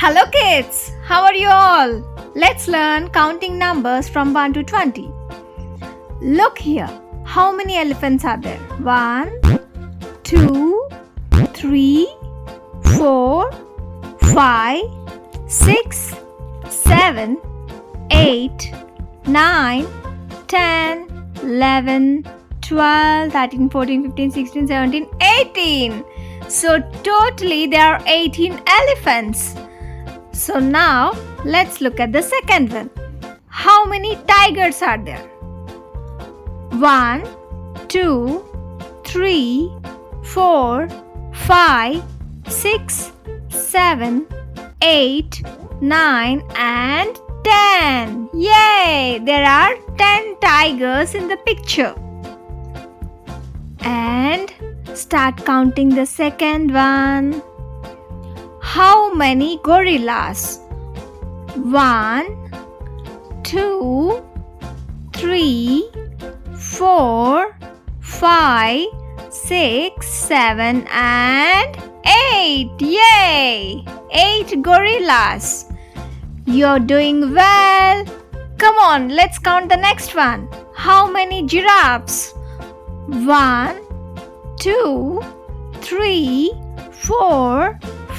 Hello kids, how are you all? Let's learn counting numbers from 1 to 20. Look here, how many elephants are there? 1, 2, 3, 4, 5, 6, 7, 8, 9, 10, 11, 12, 13, 14, 15, 16, 17, 18. So totally there are 18 elephants. So now let's look at the second one. How many tigers are there? 1, 2, 3, 4, 5, 6, 7, 8, 9 and 10. Yay! There are 10 tigers in the picture. And start counting the second one. How many gorillas? 1, 2, 3, 4, 5, 6, 7 and 8. Yay! 8 gorillas. You're doing well. Come on, let's count the next one. How many giraffes? 1, 2, 3, 4,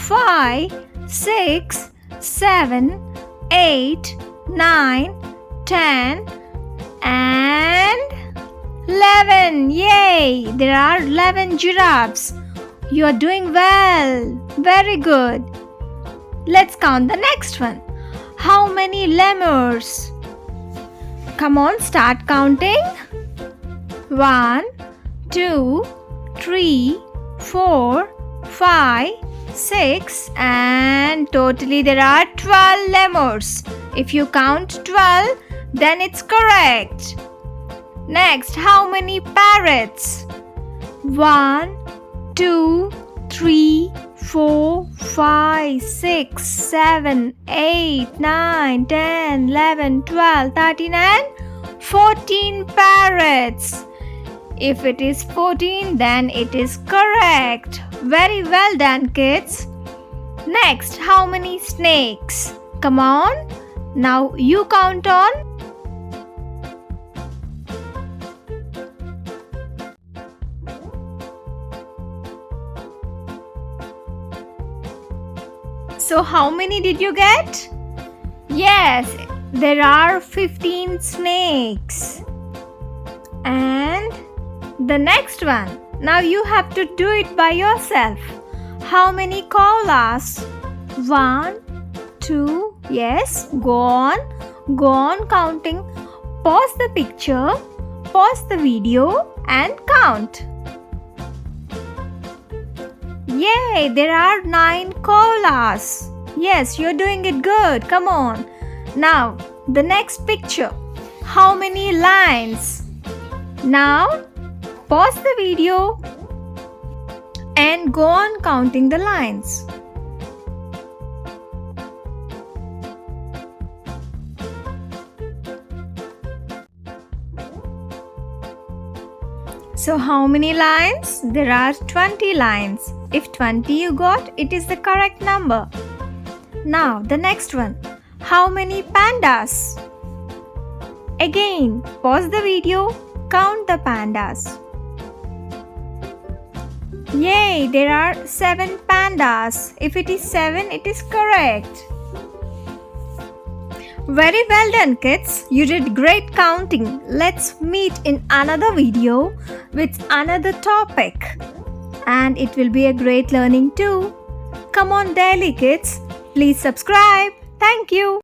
5, 6, 7, 8, 9, 10 and 11. Yay! There are 11 giraffes. You are doing well. Very good. Let's count the next one. How many lemurs? Come on, start counting. 1, 2, 3, 4, 5, 6 and totally there are 12 lemurs. If you count 12, then it's correct. Next, how many parrots? 1, 2, 3, 4, 5, 6, 7, 8, 9, 10, 11, 12, 13 and 14 parrots. If it is 14, then it is correct. Very well done, kids. Next, how many snakes? Come on. Now you count on. So how many did you get? Yes, there are 15 snakes. And the next one. Now you have to do it by yourself. How many koalas? 1, 2, yes, go on counting. Pause the picture, pause the video and count. Yay, there are 9 koalas. Yes, you're doing it good. Come on. Now, the next picture. How many lions? Now, pause the video and go on counting the lines. So how many lines? There are 20 lines. If 20 you got, it is the correct number. Now the next one. How many pandas? Again, pause the video, count the pandas. Yay, there are 7 pandas. If it is 7, it is correct. Very well done, kids. You did great counting. Let's meet in another video with another topic. And it will be a great learning too. Come on daily, kids. Please subscribe. Thank you.